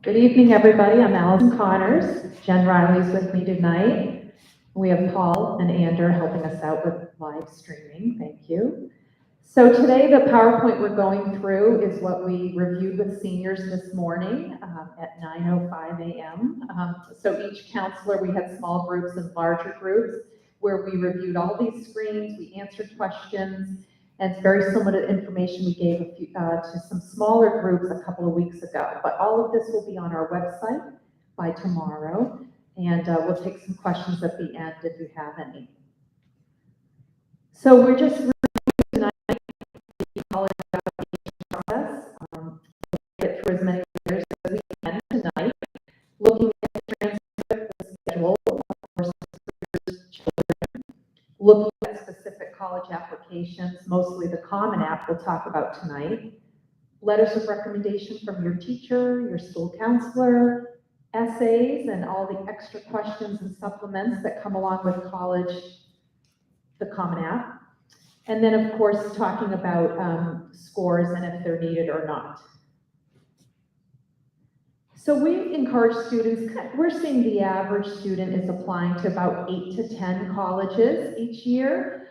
Good evening, everybody. I'm Allison Connors. Jen Riley's with me tonight. We have Paul and Ander helping us out with live streaming. Thank you. So today, the PowerPoint we're going through is what we reviewed with seniors this morning at 9:05 a.m. So each counselor, we had small groups and larger groups where we reviewed all these screens, we answered questions, and it's very similar to information we gave to some smaller groups a couple of weeks ago. But all of this will be on our website by tomorrow, and we'll take some questions at the end if you have any. So we're just reviewing tonight the college application process. Get through as many years as we can tonight. Looking at the transcript, the schedule, of course, children. Looking at specific college applications, mostly the Common App we'll talk about tonight. Letters of recommendation from your teacher, your school counselor, essays, and all the extra questions and supplements that come along with college, the Common App. And then, of course, talking about scores and if they're needed or not. So we encourage students, we're seeing the average student is applying to about 8 to 10 colleges each year.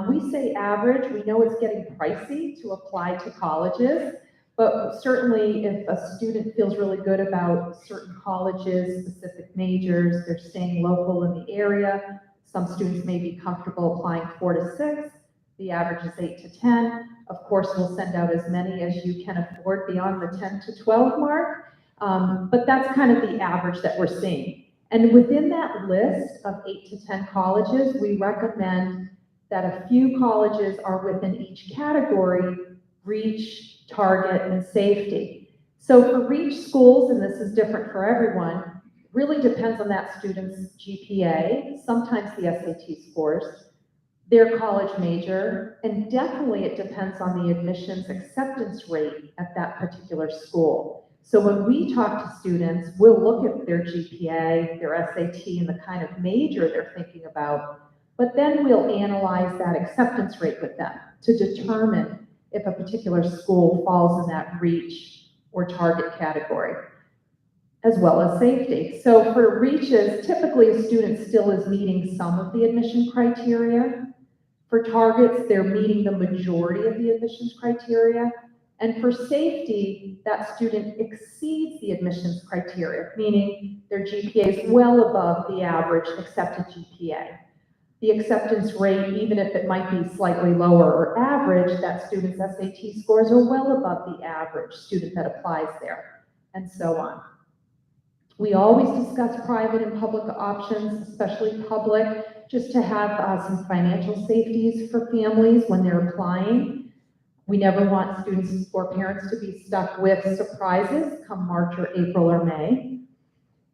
We say average, we know it's getting pricey to apply to colleges, but certainly if a student feels really good about certain colleges, specific majors, they're staying local in the area, some students may be comfortable applying 4 to 6, the average is 8 to 10. Of course, we'll send out as many as you can afford beyond the 10 to 12 mark. But that's kind of the average that we're seeing. And within that list of 8 to 10 colleges, we recommend that a few colleges are within each category: reach, target, and safety. So for reach schools, and this is different for everyone, really depends on that student's GPA, sometimes the SAT scores, their college major, and definitely it depends on the admissions acceptance rate at that particular school. So when we talk to students, we'll look at their GPA, their SAT, and the kind of major they're thinking about, but then we'll analyze that acceptance rate with them to determine if a particular school falls in that reach or target category, as well as safety. So for reaches, typically a student still is meeting some of the admission criteria. For targets, they're meeting the majority of the admissions criteria. And for safety, that student exceeds the admissions criteria, meaning their GPA is well above the average accepted GPA. The acceptance rate, even if it might be slightly lower or average, that student's SAT scores are well above the average student that applies there, and so on. We always discuss private and public options, especially public, just to have some financial safeties for families when they're applying. We never want students or parents to be stuck with surprises come March or April or May.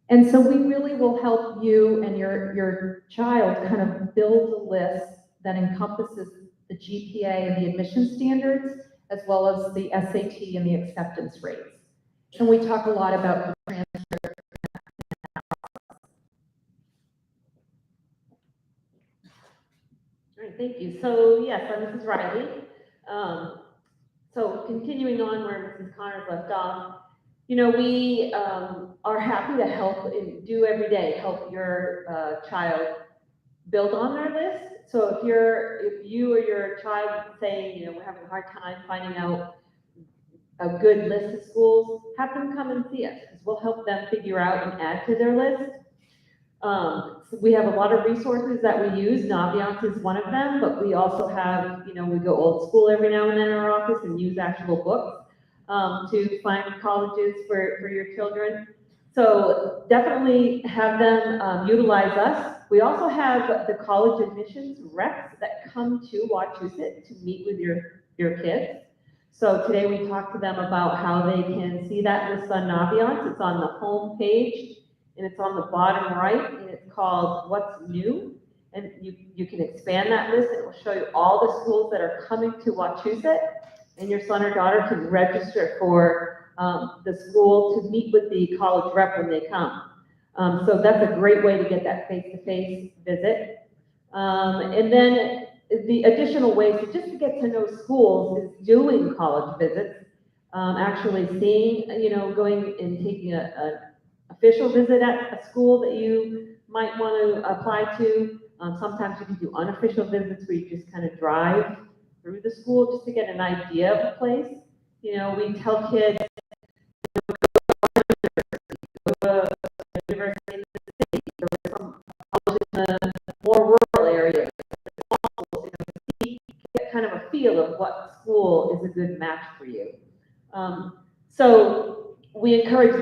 And so we really will help you and your child kind of build a list that encompasses the GPA and the admission standards, as well as the SAT and the acceptance rates. And we talk a lot about the transcript. All right, thank you. So yes, I'm Mrs. Riley. So continuing on where Mrs. Connors left off, you know, we are happy to help and do every day, help your child build on their list. So if you or your child is saying, you know, we're having a hard time finding out a good list of schools, have them come and see us, because we'll help them figure out and add to their list. So we have a lot of resources that we use. Naviance is one of them, but we also have, you know, we go old school every now and then in our office and use actual books to find colleges for your children. So definitely have them utilize us. We also have the college admissions reps that come to Wachusett to meet with your kids. So today we talked to them about how they can see that list on Naviance. It's on the home page, and it's on the bottom right, and it's called What's New. And you can expand that list, and it will show you all the schools that are coming to Wachusett, and your son or daughter can register for the school to meet with the college rep when they come. So that's a great way to get that face-to-face visit. And then the additional ways just to get to know schools is doing college visits. actually seeing, going and taking an official visit at a school that you might want to apply to. Sometimes you can do unofficial visits where you just kind of drive through the school just to get an idea of the place. We tell kids, go to a university in the city, go to some college in the more rural area, get kind of a feel of what school is a good match for you. So we encourage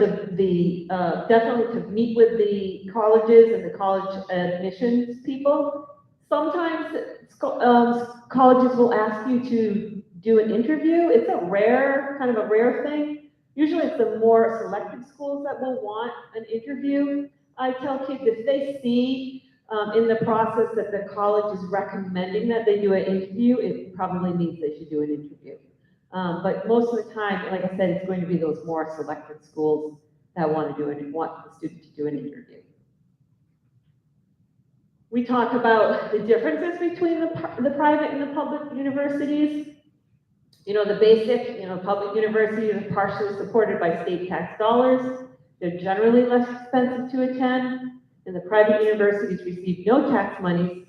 definitely to meet with the colleges and the college admissions people. Sometimes colleges will ask you to do an interview. It's a rare thing. Usually it's the more selected schools that will want an interview. I tell kids if they see in the process that the college is recommending that they do an interview, it probably means they should do an interview. But most of the time, like I said, it's going to be those more selected schools that want the student to do an interview. We talk about the differences between the private and the public universities. The basic, public universities are partially supported by state tax dollars. They're generally less expensive to attend. And the private universities receive no tax monies.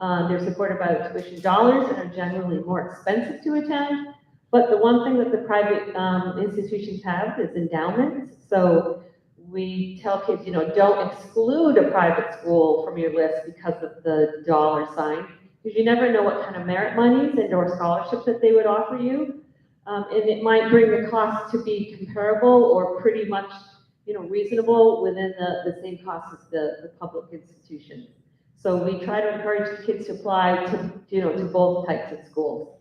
They're supported by tuition dollars and are generally more expensive to attend. But the one thing that the private institutions have is endowments. So we tell kids, don't exclude a private school from your list because of the dollar sign, because you never know what kind of merit monies and or scholarships that they would offer you. And it might bring the cost to be comparable or pretty much, reasonable within the same cost as the public institutions. So we try to encourage the kids to apply to both types of schools.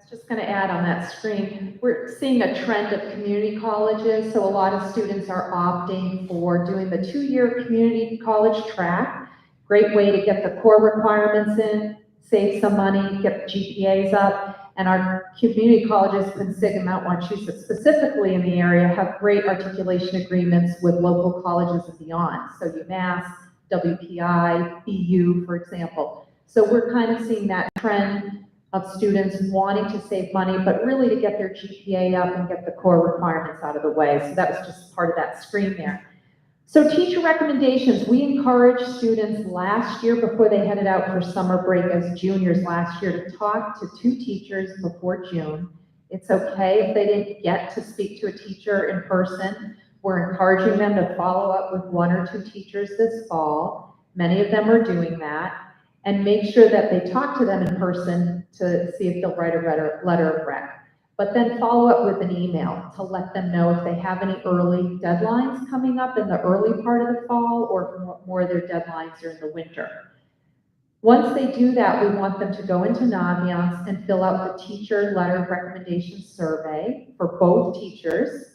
Just going to add on that screen, we're seeing a trend of community colleges, so a lot of students are opting for doing the 2-year community college track. Great way to get the core requirements in, save some money, get GPAs up, and our community colleges, Quincy and Mount Wachusett specifically in the area, have great articulation agreements with local colleges and beyond, so UMass, WPI, BU, for example. So we're kind of seeing that trend of students wanting to save money, but really to get their GPA up and get the core requirements out of the way. So that was just part of that screen there. So teacher recommendations, we encouraged students last year before they headed out for summer break as juniors last year to talk to 2 teachers before June. It's okay if they didn't get to speak to a teacher in person. We're encouraging them to follow up with 1 or 2 teachers this fall. Many of them are doing that. And make sure that they talk to them in person to see if they'll write a letter of rec. But then follow up with an email to let them know if they have any early deadlines coming up in the early part of the fall, or if more of their deadlines are in the winter. Once they do that, we want them to go into Naviance and fill out the teacher letter of recommendation survey for both teachers,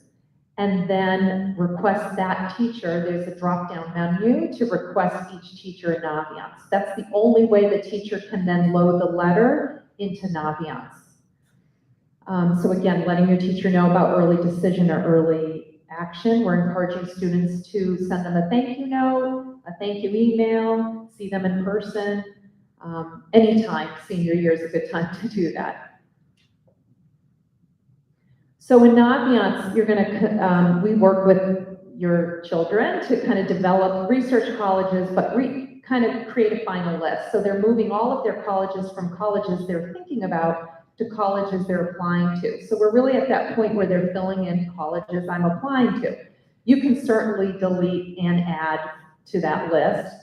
and then request that teacher. There's a drop-down menu to request each teacher in Naviance. That's the only way the teacher can then load the letter into Naviance. So again, letting your teacher know about early decision or early action. We're encouraging students to send them a thank you note, a thank you email, see them in person. Anytime, senior year is a good time to do that. So in Naviance, we work with your children to kind of develop research colleges, but kind of create a final list. So they're moving all of their colleges from colleges they're thinking about to colleges they're applying to. So we're really at that point where they're filling in colleges I'm applying to. You can certainly delete and add to that list.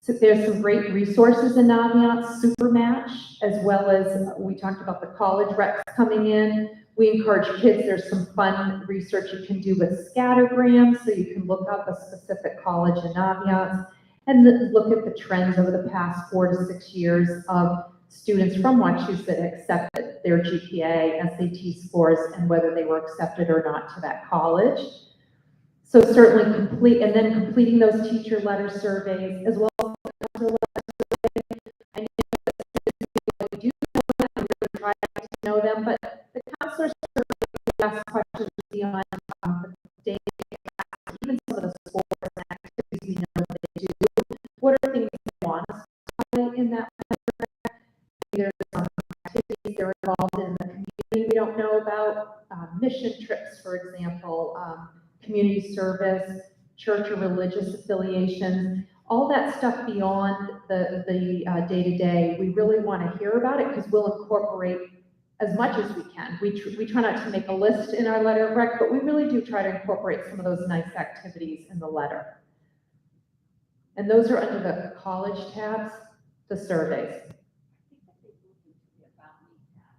So there's some great resources in Naviance, Supermatch, as well as we talked about the college recs coming in. We encourage kids, there's some fun research you can do with scattergrams, so you can look up a specific college in Naviance and look at the trends over the past 4 to 6 years of students from Wachusett accepted their GPA, SAT scores, and whether they were accepted or not to that college. So certainly completing those teacher letter surveys, as well as the counselor letter survey. I know that we do know them, I'm going to try to know them, but the counselor survey asks questions beyond the day, even some of the sports and activities we know that they do. What are things they want us to highlight in that letter? Either involved in the community we don't know about, mission trips, for example, community service, church or religious affiliations, all that stuff beyond the day-to-day, we really want to hear about it because we'll incorporate as much as we can. We try not to make a list in our letter of rec, but we really do try to incorporate some of those nice activities in the letter. And those are under the college tabs, the surveys.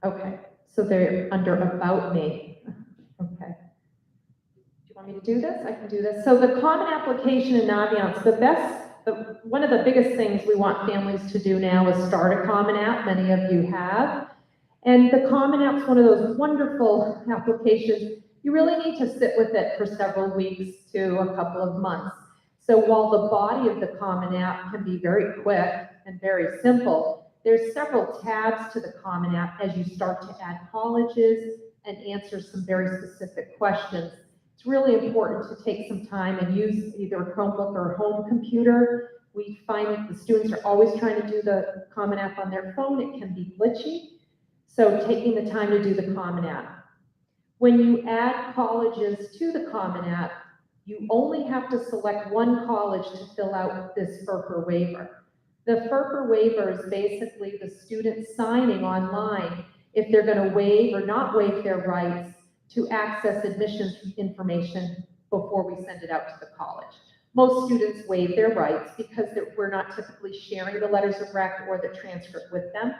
Okay, so they're under About Me. Okay. Do you want me to do this? I can do this. So the common application in Naviance, one of the biggest things we want families to do now is start a Common App. Many of you have. And the Common App's one of those wonderful applications. You really need to sit with it for several weeks to a couple of months. So while the body of the Common App can be very quick and very simple, there's several tabs to the Common App as you start to add colleges and answer some very specific questions. It's really important to take some time and use either a Chromebook or a home computer. We find that the students are always trying to do the Common App on their phone. It can be glitchy. So taking the time to do the Common App. When you add colleges to the Common App, you only have to select one college to fill out this FERPA waiver. The FERPA waiver is basically the student signing online if they're going to waive or not waive their rights to access admissions information before we send it out to the college. Most students waive their rights because we're not typically sharing the letters of rec or the transcript with them.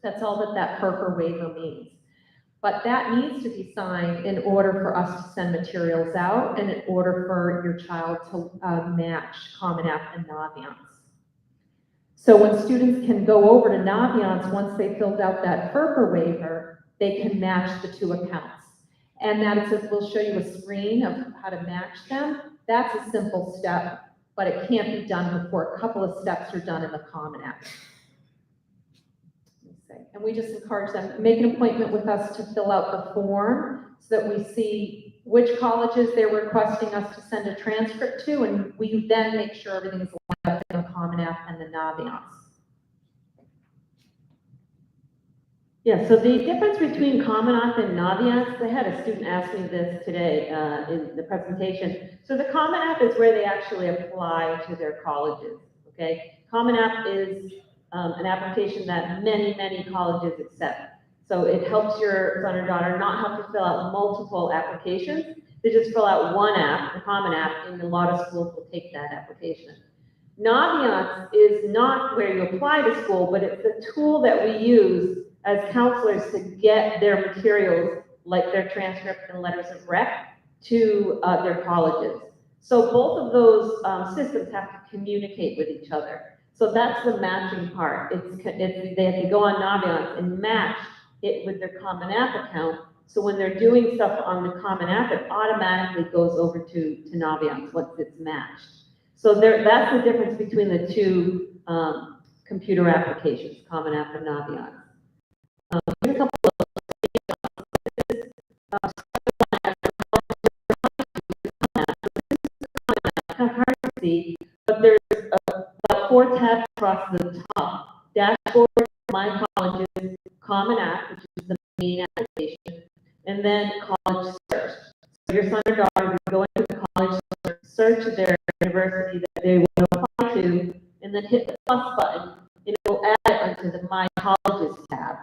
That's all that FERPA waiver means. But that needs to be signed in order for us to send materials out and in order for your child to match Common App and Naviance. So when students can go over to Naviance, once they filled out that FERPA waiver, they can match the two accounts. And we'll show you a screen of how to match them. That's a simple step, but it can't be done before a couple of steps are done in the Common App. And we just encourage them to make an appointment with us to fill out the form so that we see which colleges they're requesting us to send a transcript to, and we then make sure everything is lined up in the Common App and the Naviance. Yeah, so the difference between Common App and Naviance, I had a student ask me this today in the presentation. So the Common App is where they actually apply to their colleges, okay? Common App is an application that many colleges accept. So it helps your son or daughter not have to fill out multiple applications. They just fill out one app, the Common App, and a lot of schools will take that application. Naviance is not where you apply to school, but it's the tool that we use as counselors to get their materials, like their transcript and letters of rec, to their colleges. So both of those systems have to communicate with each other. So that's the matching part. They have to go on Naviance and match it with their Common App account. So when they're doing stuff on the Common App, it automatically goes over to Naviance once it's matched. So that's the difference between the two computer applications, Common App and Naviance. Here's a couple of hard to see, but there's about 4 tabs across the top. Dashboard, My Colleges, Common App, which is the main application, and then College Search. So your son or daughter will go into the college search their university that they want to apply to, and then hit the plus button, and it will add it onto the My Colleges tab.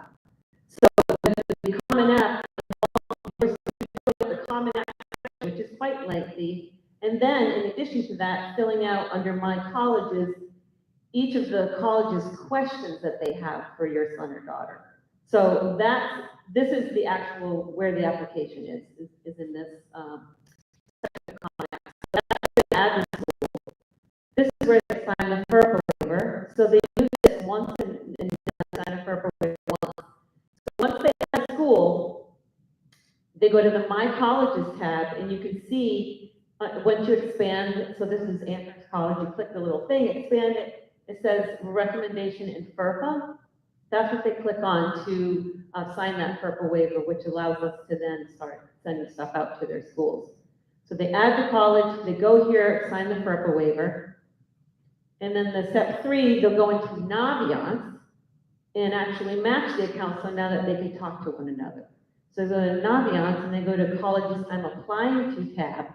So the Common App, the Common App, which is quite lengthy, and then in addition to that, filling out under My Colleges each of the college's questions that they have for your son or daughter. So this is the actual where the application is in this Common App. So that's the school. This is where they sign the FERPA waiver. So they do this once and sign a FERPA waiver once. So once they add school, they go to the My Colleges tab, and you can see once you expand. So this is Andrews College. You click the little thing, expand it. It says recommendation in FERPA. That's what they click on to sign that FERPA waiver, which allows us to then start sending stuff out to their schools. So they add the college, they go here, sign the FERPA waiver, and then the step 3, they'll go into Naviance, and actually match the accounts so now that they can talk to one another. So they go to Naviance and they go to colleges I'm applying to tab.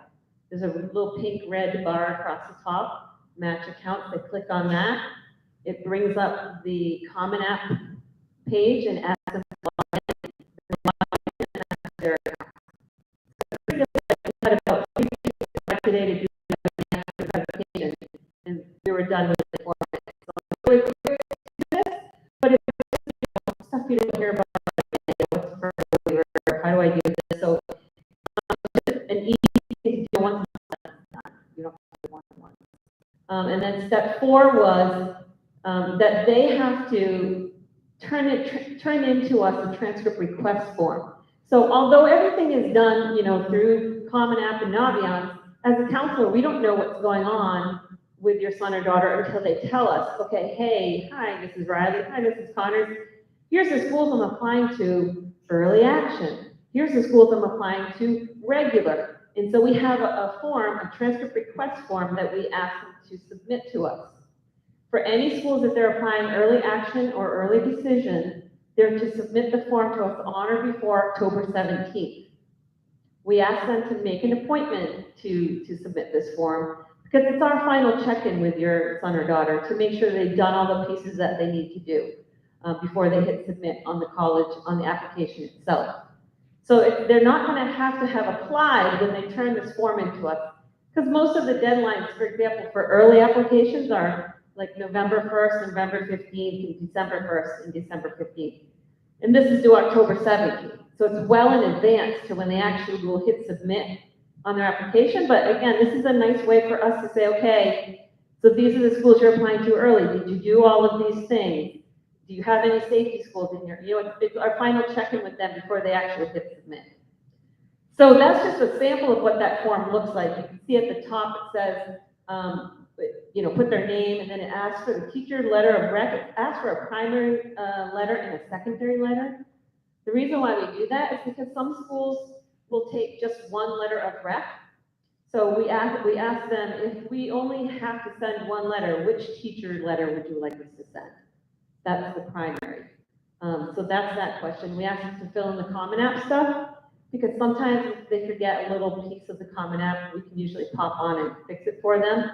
There's a little pink red bar across the top, match accounts, they click on that. It brings up the Common App page and asks them their account. So we had about 3 people today to do the verification, and we were done with the format. So it's really quick to do this, but if it's stuff you don't hear about, what's for how do I do this? So an easy thing to do once you don't have to do one. And then step 4 was that they have to turn into us a transcript request form. So although everything is done, through Common App and Naviance, as a counselor, we don't know what's going on with your son or daughter until they tell us, okay, hey, hi, this is Riley, hi, this is Connors. Here's the schools I'm applying to early action. Here's the schools I'm applying to regular. And so we have a form, a transcript request form that we ask them to submit to us. For any schools that they're applying early action or early decision, they're to submit the form to us on or before October 17th. We ask them to make an appointment to submit this form because it's our final check-in with your son or daughter to make sure they've done all the pieces that they need to do before they hit submit on the college, on the application itself. So if they're not going to have applied when they turn this form into us, because most of the deadlines, for example, for early applications are like November 1st, November 15th, and December 1st and December 15th. And this is due October 17th. So it's well in advance to when they actually will hit submit on their application. But again, this is a nice way for us to say, okay, so these are the schools you're applying to early. Did you do all of these things? Do you have any safety schools in your, it's our final check-in with them before they actually hit submit. So that's just a sample of what that form looks like. You can see at the top it says, put their name, and then it asks for the teacher letter of rec. It asks for a primary letter and a secondary letter. The reason why we do that is because some schools will take just one letter of rec. So we ask them, if we only have to send one letter, which teacher letter would you like us to send? That's the primary. So that's that question. We ask them to fill in the Common App stuff, because sometimes if they forget a little piece of the Common App, we can usually pop on and fix it for them.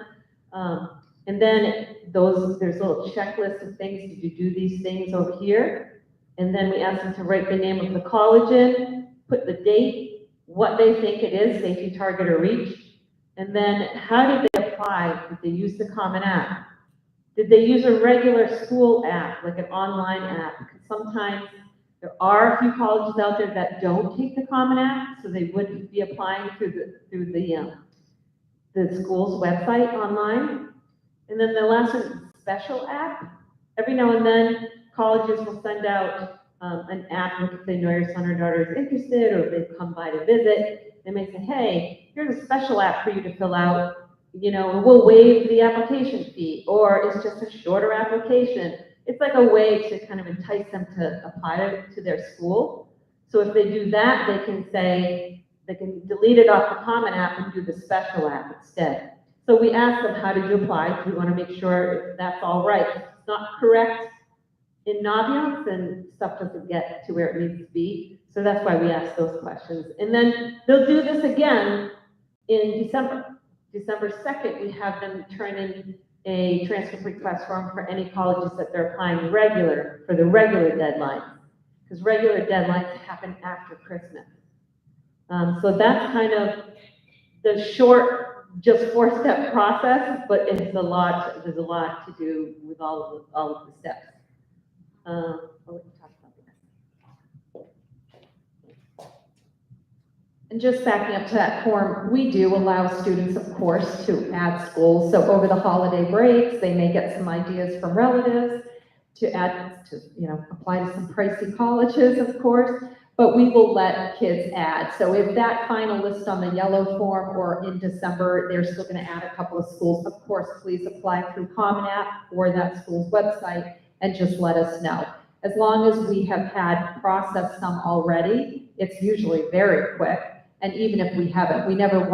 And then there's a little checklist of things. Did you do these things over here? And then we ask them to write the name of the college in, put the date, what they think it is, safety target or reach, and then how did they apply? Did they use the Common App? Did they use a regular school app, like an online app? Because sometimes there are a few colleges out there that don't take the Common App, so they would be applying through the school's website online. And then the last one is special app. Every now and then, colleges will send out an app if they know your son or daughter is interested, or if they've come by to visit. They may say, hey, here's a special app for you to fill out. We'll waive the application fee, or it's just a shorter application. It's like a way to kind of entice them to apply to their school. So if they do that, they can delete it off the Common App and do the special app instead. So we ask them, how did you apply? We want to make sure that's all right. If it's not correct in Naviance, then stuff doesn't get to where it needs to be. So that's why we ask those questions. And then they'll do this again in December. December 2nd, we have them turn in a transcript request form for any colleges that they're applying for the regular deadlines, because regular deadlines happen after Christmas. So that's kind of the short, just 4-step process, but there's a lot to do with all of the steps. And just backing up to that form, we do allow students, of course, to add schools. So over the holiday breaks, they may get some ideas from relatives to add to, apply to some pricey colleges, of course, but we will let kids add. So if that final list on the yellow form, or in December, they're still going to add a couple of schools, of course, please apply through Common App or that school's website and just let us know. As long as we have had processed some already, it's usually very quick. And even if we haven't, we don't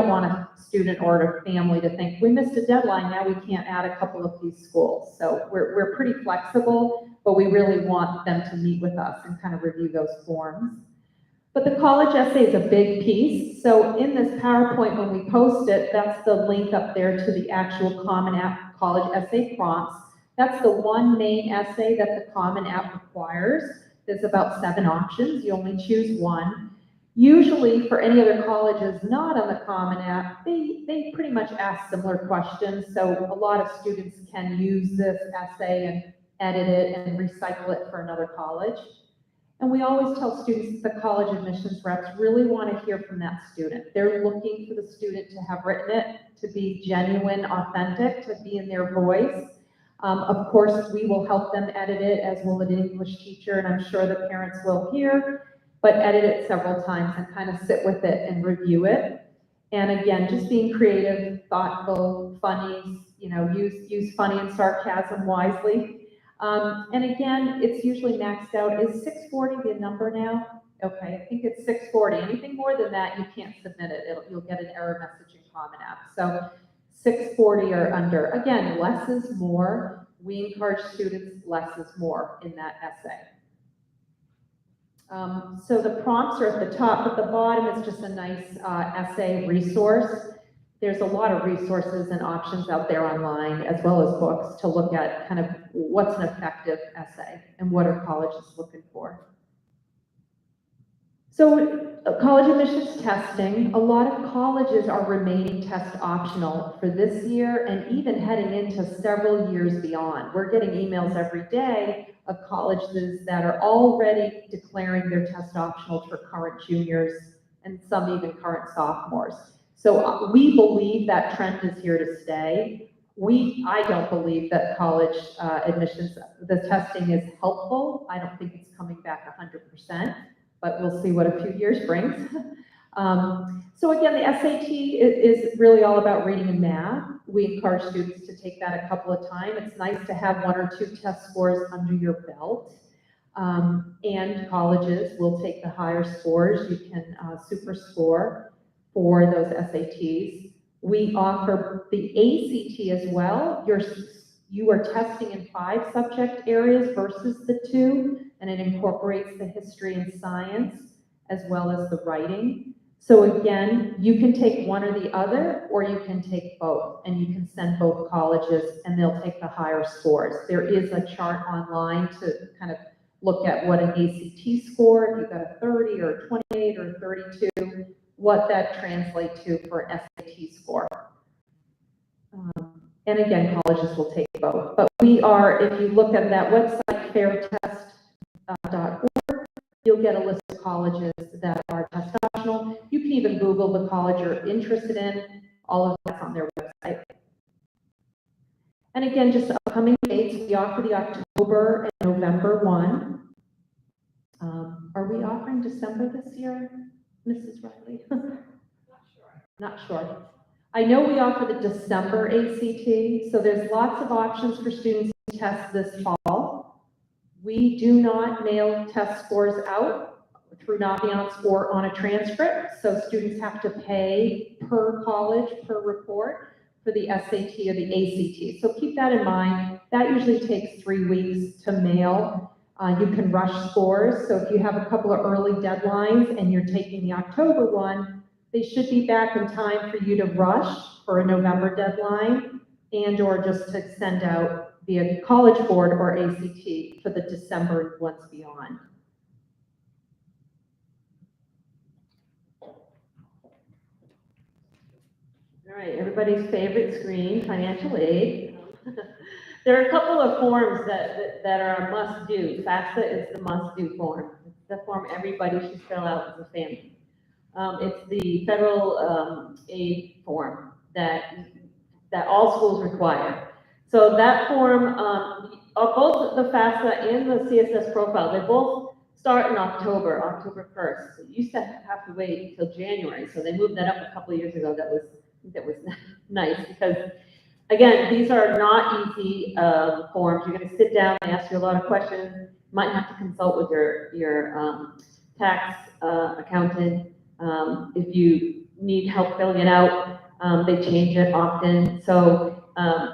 want a student or a family to think, we missed a deadline, now we can't add a couple of these schools. So we're pretty flexible, but we really want them to meet with us and kind of review those forms. But the college essay is a big piece. So in this PowerPoint, when we post it, that's the link up there to the actual Common App college essay prompts. That's the one main essay that the Common App requires. There's about 7 options. You only choose one. Usually for any other colleges not on the Common App, they pretty much ask similar questions. So a lot of students can use this essay and edit it and recycle it for another college. And we always tell students that the college admissions reps really want to hear from that student. They're looking for the student to have written it, to be genuine, authentic, to be in their voice. Of course, we will help them edit it, as will an English teacher, and I'm sure the parents will here, but edit it several times and kind of sit with it and review it. And again, just being creative, thoughtful, funny, use funny and sarcasm wisely. And again, it's usually maxed out. Is 640 the number now? Okay, I think it's 640. Anything more than that, you can't submit it. You'll get an error message in Common App. So 640 or under. Again, less is more. We encourage students, less is more in that essay. So the prompts are at the top, but the bottom is just a nice essay resource. There's a lot of resources and options out there online, as well as books, to look at kind of what's an effective essay and what are colleges looking for. So college admissions testing, a lot of colleges are remaining test optional for this year and even heading into several years beyond. We're getting emails every day of colleges that are already declaring their test optional for current juniors and some even current sophomores. So we believe that trend is here to stay. I don't believe that college admissions, the testing is helpful. I don't think it's coming back 100%, but we'll see what a few years brings. So again, the SAT is really all about reading and math. We encourage students to take that a couple of times. It's nice to have 1 or 2 test scores under your belt. And colleges will take the higher scores. You can super score for those SATs. We offer the ACT as well. You are testing in 5 subject areas versus the 2, and it incorporates the history and science as well as the writing. So again, you can take one or the other, or you can take both, and you can send both colleges and they'll take the higher scores. There is a chart online to kind of look at what an ACT score, if you've got a 30 or a 28 or a 32, what that translates to for an SAT score. And again, colleges will take both. But we are, if you look at that website, fairtest.org, you'll get a list of colleges that are test optional. You can even Google the college you're interested in. All of that's on their website. And again, just upcoming dates, we offer the October and November one. Are we offering December this year, Mrs. Riley? Not sure. I know we offer the December ACT, so there's lots of options for students to test this fall. We do not mail test scores out through Naviance or on a transcript, so students have to pay per college, per report, for the SAT or the ACT. So keep that in mind. That usually takes 3 weeks to mail. You can rush scores, so if you have a couple of early deadlines and you're taking the October one, they should be back in time for you to rush for a November deadline and or just to send out via College Board or ACT for the December ones beyond. All right, everybody's favorite screen, financial aid. There are a couple of forms that are a must-do. FAFSA is the must-do form. It's the form everybody should fill out as a family. It's the federal aid form that all schools require. So that form, both the FAFSA and the CSS profile, they both start in October 1st. So you used to have to wait until January, so they moved that up a couple of years ago. That was nice because, again, these are not easy forms. You're going to sit down and ask you a lot of questions. You might have to consult with your tax accountant. If you need help filling it out, they change it often. So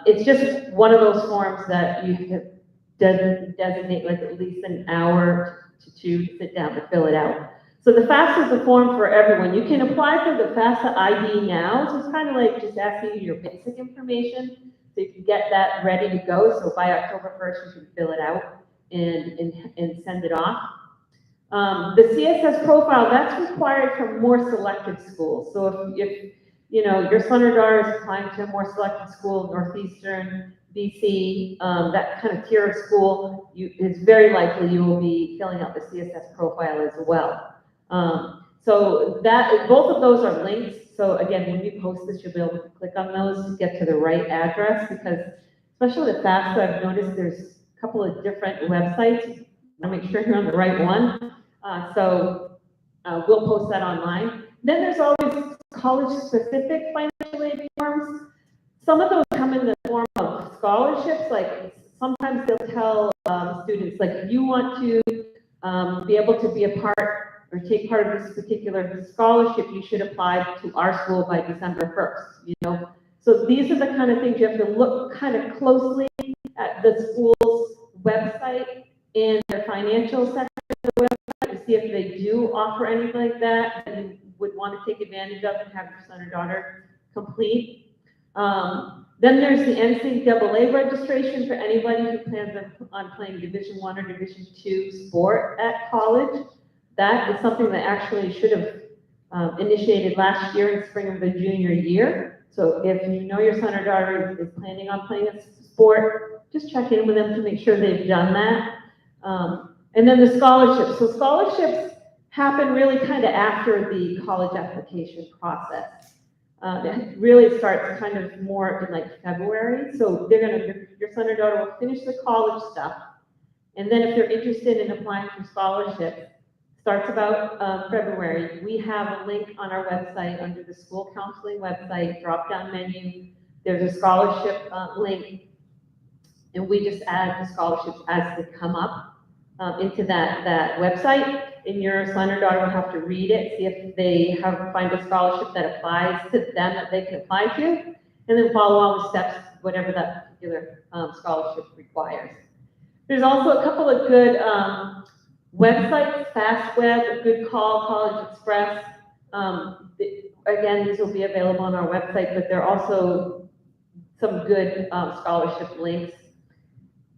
it's just one of those forms that you have to designate like at least an hour to two to sit down to fill it out. So the FAFSA is a form for everyone. You can apply for the FAFSA ID now, so it's kind of like just asking you your basic information, so you can get that ready to go. So by October 1st, you can fill it out and send it off. The CSS profile, that's required for more selected schools. So if you know, your son or daughter is applying to a more selected school, Northeastern, BC, that kind of tier of school, it's very likely you will be filling out the CSS profile as well. So both of those are links. So again, when we post this, you'll be able to click on those to get to the right address, because especially with FAFSA, I've noticed there's a couple of different websites. I make sure you're on the right one. We'll post that online. Then there's always college-specific financial aid forms. Some of those come in the form of scholarships. Like sometimes they'll tell students, like, if you want to be able to be a part or take part of this particular scholarship, you should apply to our school by December 1st, you know? So these are the kind of things you have to look kind of closely at the school's website and their financial section of the website to see if they do offer anything like that you would want to take advantage of and have your son or daughter complete. Then there's the NCAA registration for anybody who plans on playing Division I or Division II sport at college. That is something that actually should have initiated last year in spring of the junior year. So if you know your son or daughter is planning on playing a sport, just check in with them to make sure they've done that. And then the scholarships. So scholarships happen really kind of after the college application process. It really starts kind of more in like February. So your son or daughter will finish the college stuff. And then if they're interested in applying for scholarships, starts about February. We have a link on our website under the school counseling website, drop-down menu. There's a scholarship link, and we just add the scholarships as they come up into that website. And your son or daughter will have to read it, see if they find a scholarship that applies to them that they can apply to, and then follow all the steps, whatever that particular scholarship requires. There's also a couple of good websites, FastWeb, Good Call, College Express. Again, these will be available on our website, but there are also some good scholarship links.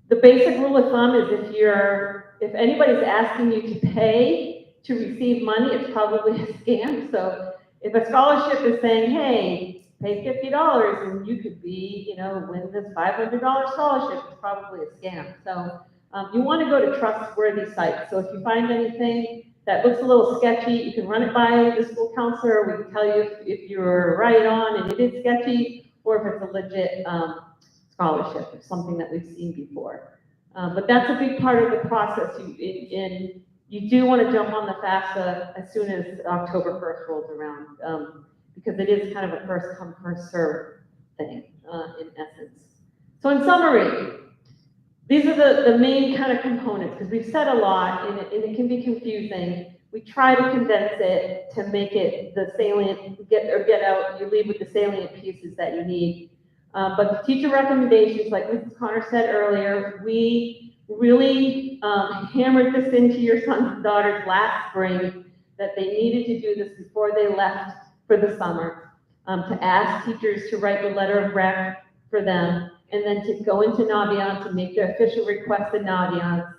The basic rule of thumb is if anybody's asking you to pay to receive money, it's probably a scam. So if a scholarship is saying, hey, pay $50 and you could win this $500 scholarship, it's probably a scam. So you want to go to trustworthy sites. So if you find anything that looks a little sketchy, you can run it by the school counselor. We can tell you if you're right on and it is sketchy, or if it's a legit scholarship, or something that we've seen before. But that's a big part of the process. You do want to jump on the FAFSA as soon as October 1st rolls around, because it is kind of a first come, first serve thing, in essence. So in summary, these are the main kind of components, because we've said a lot and it can be confusing. We try to condense it to make it the salient, get out, you leave with the salient pieces that you need. But the teacher recommendations, like Mrs. Connor said earlier, we really hammered this into your sons and daughters last spring, that they needed to do this before they left for the summer, to ask teachers to write the letter of rec for them, and then to go into Naviance and make their official request in Naviance.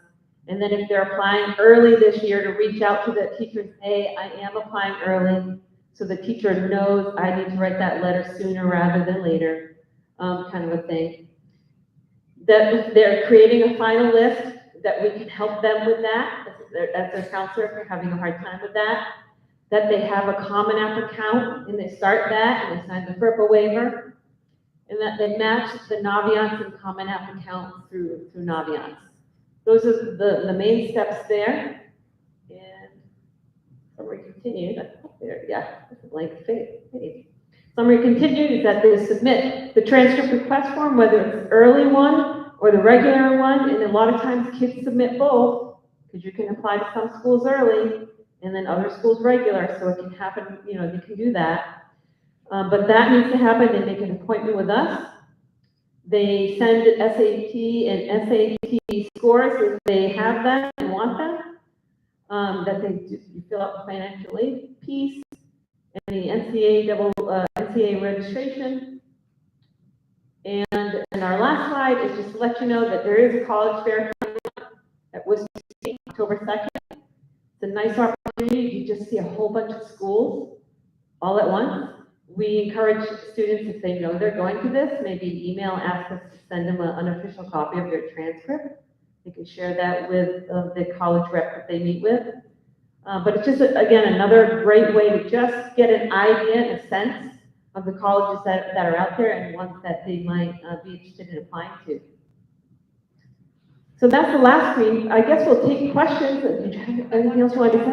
And then if they're applying early this year, to reach out to the teacher and say, I am applying early, so the teacher knows I need to write that letter sooner rather than later. Kind of a thing. That they're creating a final list, that we can help them with that, as their counselor if they're having a hard time with that. That they have a Common App account, and they start that, and they sign the FERPA waiver, and that they match the Naviance and Common App account through Naviance. Those are the main steps there. And summary continued. There, yeah, it's a blank page. Summary continued is that they submit the transcript request form, whether it's the early one or the regular one, and a lot of times kids submit both, because you can apply to some schools early and then other schools regular, so it can happen, they can do that. But that needs to happen. They make an appointment with us. They send SAT and SAT scores if they have them and want them. That you fill out the financial aid piece and the NCAA registration. And our last slide is just to let you know that there is a college fair coming up at Worcester State, October 2nd. It's a nice opportunity. You just see a whole bunch of schools all at once. We encourage students, if they know they're going to this, maybe email, ask us to send them an unofficial copy of their transcript. They can share that with the college rep that they meet with. But it's just, again, another great way to just get an idea and a sense of the colleges that are out there and ones that they might be interested in applying to. So that's the last screen. I guess we'll take questions. Anything else you want to say?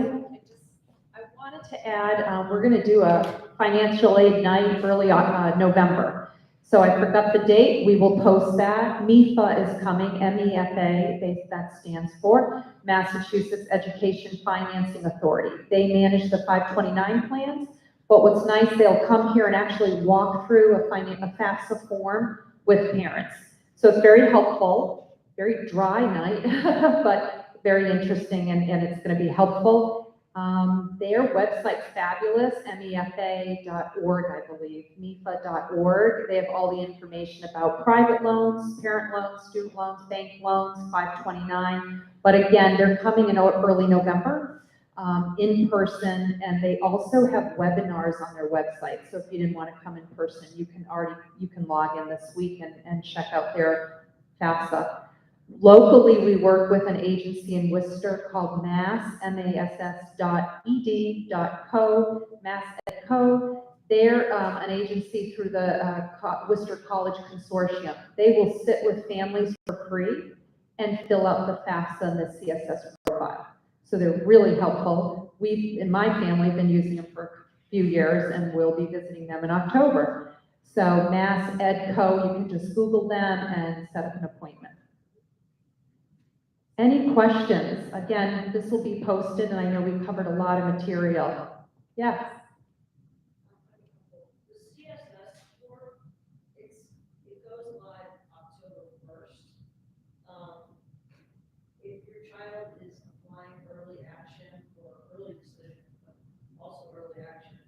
I wanted to add, we're going to do a financial aid night early November. So I forgot the date. We will post that. MEFA is coming, MEFA, that stands for Massachusetts Education Financing Authority. They manage the 529 plans, but what's nice, they'll come here and actually walk through a FAFSA form with parents. So it's very helpful, very dry night, but very interesting, and it's going to be helpful. Their website's fabulous, mefa.org, I believe, mefa.org. They have all the information about private loans, parent loans, student loans, bank loans, 529. But again, they're coming in early November, in person, and they also have webinars on their website. So if you didn't want to come in person, you can log in this week and check out their FAFSA. Locally, we work with an agency in Worcester called mass.ed.co, MassEdCo. They're an agency through the Worcester College Consortium. They will sit with families for free and fill out the FAFSA and the CSS profile. So they're really helpful. We've, in my family, been using them for a few years, and we'll be visiting them in October. So MassEdCo, you can just Google them and set up an appointment. Any questions? Again, this will be posted, and I know we covered a lot of material. Yes? The CSS form, it goes live October 1st. If your child is applying early action or early decision, but also early action,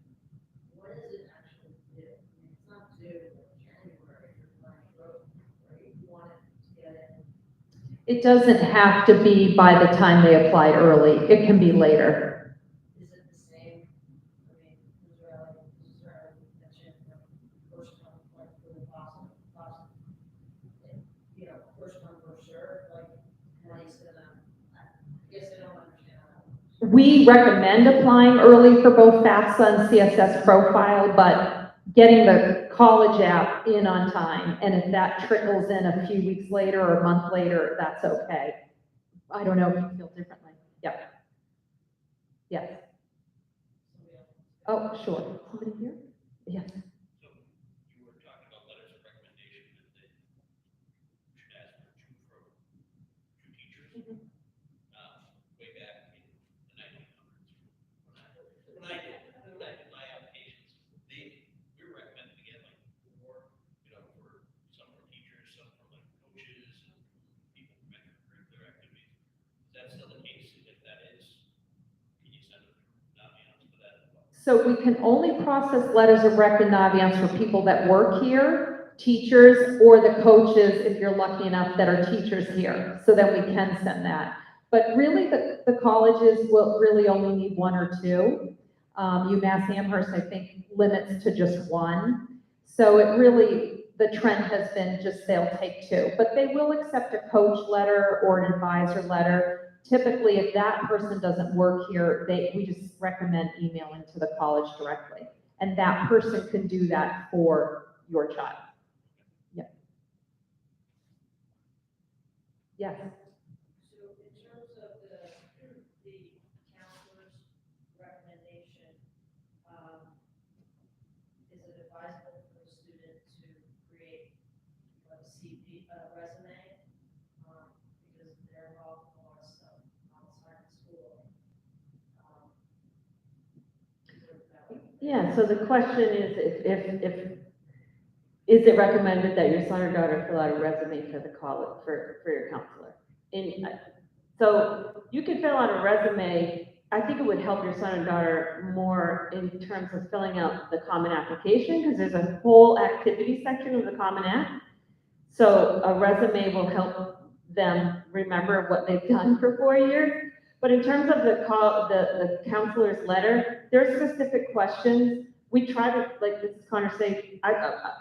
when is it actually due? I mean, it's not due in January if you're applying early, right? You want it to get in. It doesn't have to be by the time they apply early. It can be later. Is it the same? I mean, Israeli mentioned first come, like, for the possible, you know, first come, first served, like, money's gonna, I guess I don't understand how. We recommend applying early for both FAFSA and CSS profile, but getting the college app in on time, and if that trickles in a few weeks later or a month later, that's okay. I don't know if you feel differently. Yep. Yes. Oh, sure. Somebody here? Yes. So you were talking about letters of recommendation that they should ask for two teachers. Way back in the 1900s, when I did my applications, we were recommended to get like four, for some for teachers, some for like coaches and people from extracurricular activities. Is that still the case? If that is, can you send a naviance for that as well? So we can only process letters of recognition for people that work here, teachers, or the coaches, if you're lucky enough, that are teachers here. So then we can send that. But really, the colleges will really only need one or two. UMass Amherst, I think, limits to just one. So it really, the trend has been just they'll take two. But they will accept a coach letter or an advisor letter. Typically, if that person doesn't work here, we just recommend emailing to the college directly. And that person can do that for your child. Yeah. Yes. So in terms of the counselor's recommendation, is it advisable for the student to create a CV, resume? Because they're involved in a lot of stuff outside of school. Yeah, so the question is, is it recommended that your son or daughter fill out a resume for the college, for your counselor? And so you can fill out a resume. I think it would help your son and daughter more in terms of filling out the Common Application, because there's a whole activity section of the Common App. So a resume will help them remember what they've done for 4 years. But in terms of the counselor's letter, there are specific questions. We try to, like Mrs. Connor say,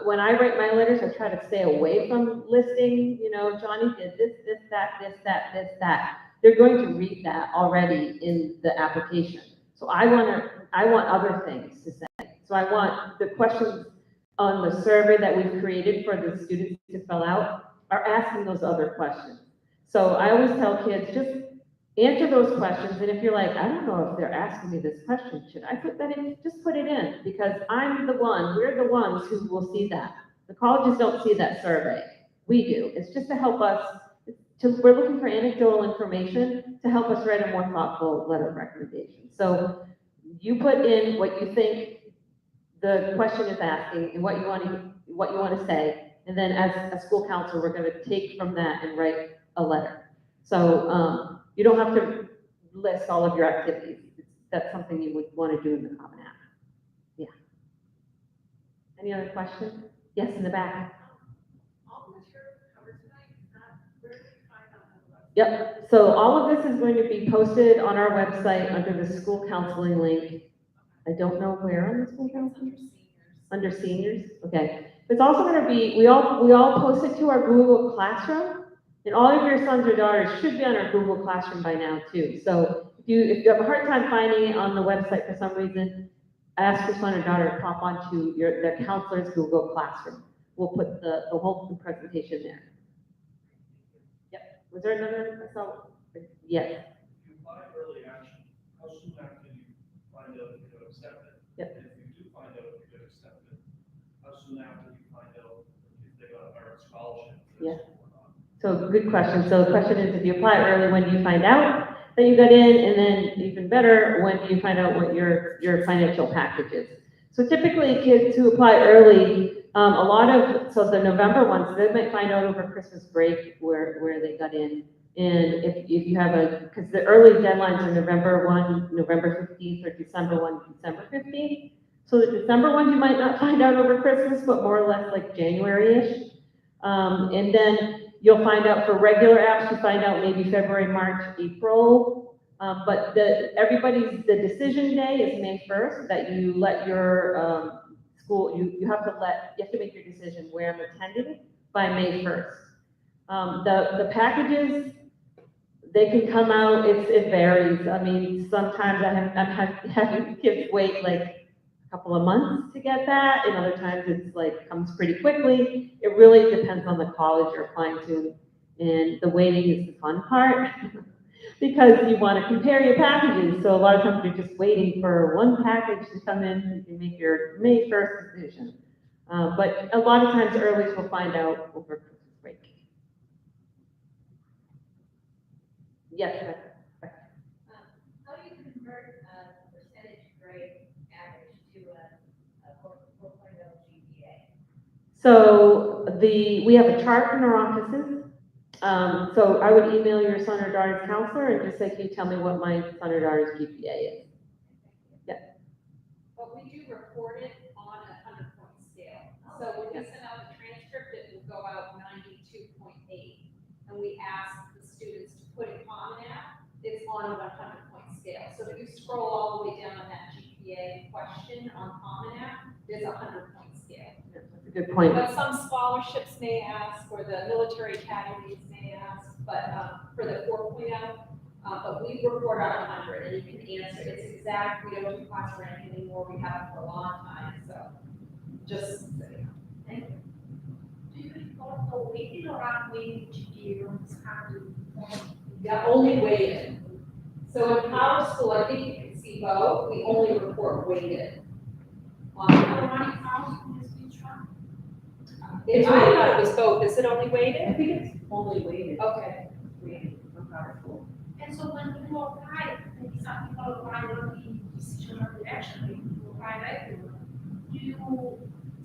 when I write my letters, I try to stay away from listing, Johnny did this, that. They're going to read that already in the application. So I want other things to say. So I want the questions on the survey that we've created for the students to fill out are asking those other questions. So I always tell kids, just answer those questions, and if you're like, I don't know if they're asking me this question, should I put that in? Just put it in, because we're the ones who will see that. The colleges don't see that survey. We do. It's just to help us, we're looking for anecdotal information to help us write a more thoughtful letter of recommendation. So you put in what you think the question is asking and what you want to say, and then as a school counselor, we're going to take from that and write a letter. So you don't have to list all of your activities. That's something you would want to do in the Common App. Yeah. Any other questions? Yes, in the back. All the material covered tonight, is that, where do you find out on the website? Yep. So all of this is going to be posted on our website under the school counseling link. I don't know where on the school counseling. Under seniors, okay. It's also going to be, we all post it to our Google Classroom, and all of your sons or daughters should be on our Google Classroom by now too. So if you have a hard time finding it on the website for some reason, ask your son or daughter to pop onto their counselor's Google Classroom. We'll put the whole presentation there. Yep. Was there another? Yes. You apply early action, how soon after you find out if you got accepted? Yep. And if you do find out if you got accepted, how soon after you find out if they got a merit scholarship? Yeah. So good question. So the question is, if you apply early, when do you find out that you got in? And then even better, when do you find out what your financial package is? So typically kids who apply early, so the November ones, they might find out over Christmas break where they got in. And if you have because the early deadlines are November 1, November 15th, or December 1, December 15th. So the December ones you might not find out over Christmas, but more or less like January-ish. And then you'll find out for regular apps, you find out maybe February, March, April. But the decision day is May 1st, that you let your school, you have to make your decision where I'm attending by May 1st. The packages, they can come out, it varies. I mean, sometimes I'm having kids wait like a couple of months to get that, and other times it's like comes pretty quickly. It really depends on the college you're applying to, and the waiting is the fun part because you want to compare your packages. So a lot of times you're just waiting for one package to come in and make your May 1st decision. But a lot of times earlies will find out over Christmas break. Yes, How do you convert a percentage grade average to a 4.0 GPA? so we have a chart in our offices. So I would email your son or daughter's counselor and just say, can you tell me what my son or daughter's GPA is? But we do report it on a 100-point scale. So when we send out the transcript, it will go out 92.8. And we ask the students to put in Common App, it's on a 100-point scale. So if you scroll all the way down on that GPA question on Common App, there's a 100-point scale. That's a good point. But some scholarships may ask, or the military academies may ask, but for the 4.0, but we report on 100, and you can answer. It's exact. We don't do class ranking anymore. We have for a long time, so just so you know. Thank you. Do you report the weighted or unweighted GPA rooms? How do Yeah, only weighted. So in Power School, I think you can see both. We only report weighted. running house in this beach run? I thought it was both. Is it only weighted? I think it's only weighted. Okay. For powerful. And so when you apply, maybe some people apply early decision or direction, you apply regular. Do you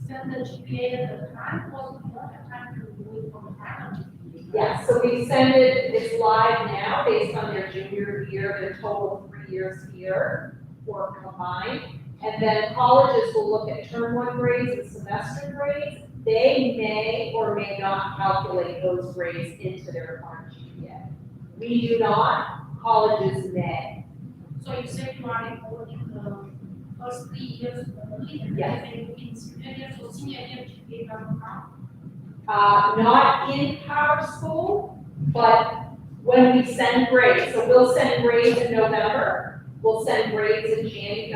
send the GPA at the time, or you don't have time to remove from the time GPA? Yeah, so we send it, it's live now based on their junior year, their total 3 years here or combined. And then colleges will look at term one grades and semester grades. They may or may not calculate those grades into their current GPA. We do not, colleges may. So you said you are reporting the first 3 years only, and Yes. then in senior year, so senior year GPA doesn't count? Not in Power School, but when we send grades, so we'll send grades in November, we'll send grades in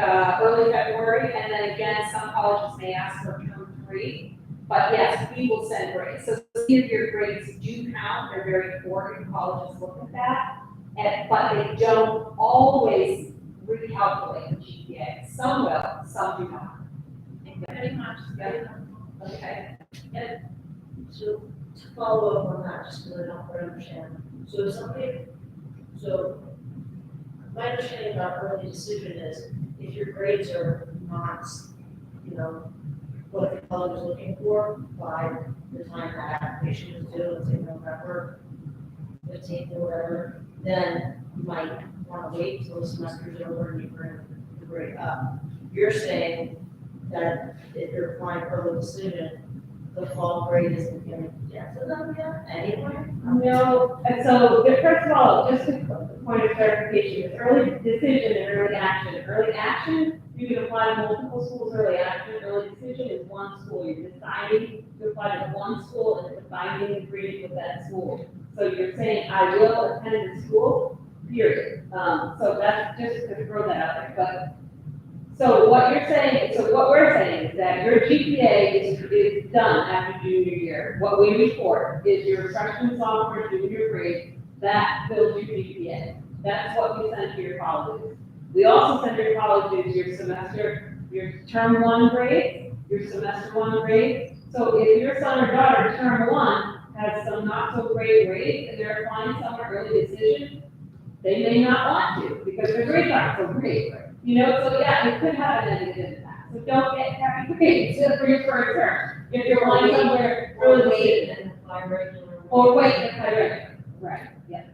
early February, and then again, some colleges may ask for term 3. But yes, we will send grades. So senior year grades do count, they're very important, colleges look at that. But they don't always recalculate the GPA. Some will, some do not. Thank you very much. Okay. So to follow up on that, just because I don't quite understand. So if somebody, so my understanding about early decision is if your grades are not, you know, what the college is looking for by the time that application is due, let's say November 15th or whatever, then you might want to wait till the semester's over and you bring the grade up. You're saying that if you're applying for early decision, the fall grade isn't going to get to them yet anyway? No, and so, first of all, just a point of clarification, it's early decision and early action. Early action, you can apply to multiple schools, early action, early decision is one school. You're deciding to apply to one school and it's a binding agreement with that school. So you're saying, I will attend the school, period. So that's just to throw that out there, but so what you're saying, so what we're saying is that your GPA is done after junior year. What we report is your freshman, sophomore, junior grade, that builds your GPA. That's what we send to your colleges. We also send your colleges your semester, your term 1 grade, your semester 1 grade. So if your son or daughter, term 1, has some not so great grades and they're applying somewhere early decision, they may not want to because their grades aren't so great. You know, so yeah, it could have a negative impact. So don't get happy grades for your first term. If you're applying somewhere early decision. And apply regular. Or wait and apply regular. Right, yeah.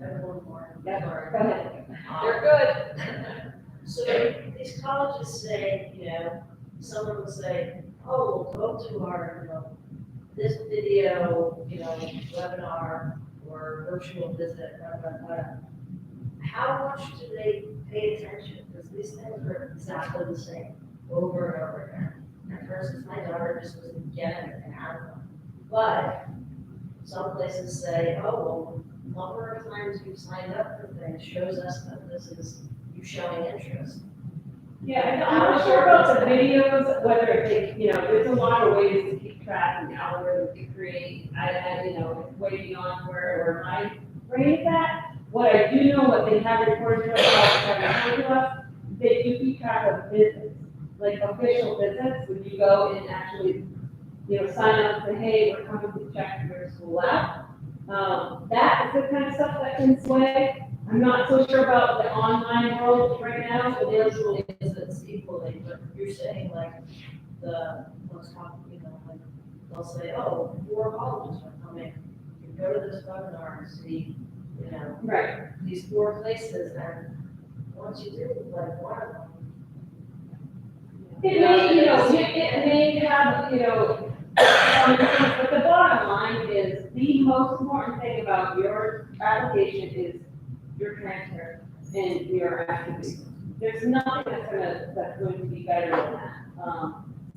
I have one more. Yeah, go ahead. They're good. So these colleges say, you know, someone will say, oh, we'll go to our, you know, this video, you know, webinar or virtual visit, blah, blah, blah. How much do they pay attention? Because these things are exactly the same over and over again. At first, my daughter just wasn't getting anything out of them. But some places say, oh, well, number of times you signed up for things shows us that this is you showing interest. Yeah, I'm not sure about the videos, whether they, you know, there's a lot of ways to keep track and algorithms to create. You know, it's way beyond where my brain is at. What I do know, what they have reported to us, have reported to us, they do keep track of visits, like official visits, when you go and actually, you know, sign up and say, hey, we're coming to check your school out. That is the kind of stuff that can sway. I'm not so sure about the online world right now, So but there's really visits equally, but you're saying like the, let's talk, you know, like, they'll say, oh, 4 colleges are coming. You go to this webinar and see, you know, right. these 4 places, and once you do, like, one of them. It may, you know, it may have, you know, some things, but the bottom line is the most important thing about your application is your transfer and your activity. There's nothing that's going to be better than that.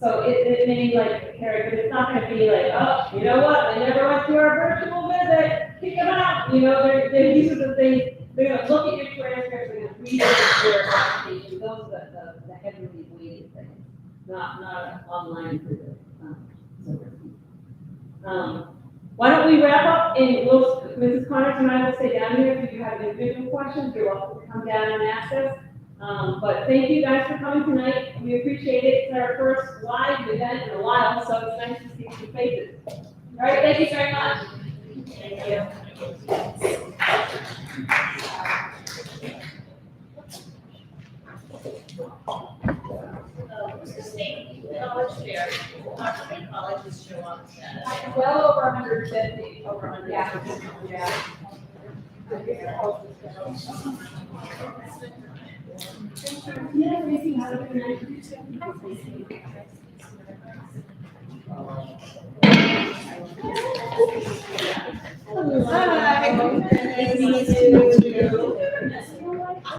So it may like carry, but it's not gonna be like, oh, you know what, they never went to our virtual visit, kick them out. You know, these are the things, they're gonna look at your transcripts, they're gonna read your application, those are the heavily weighted things, not an online visit. Why don't we wrap up and Mrs. Connors and I will stay down here if you have individual questions, you're welcome to come down and ask us. But thank you guys for coming tonight, we appreciate it, it's our first live event in a while, so it's nice to see some faces. All right, thank you very much. Thank you. well over 150. Over 100. Yeah. Hi.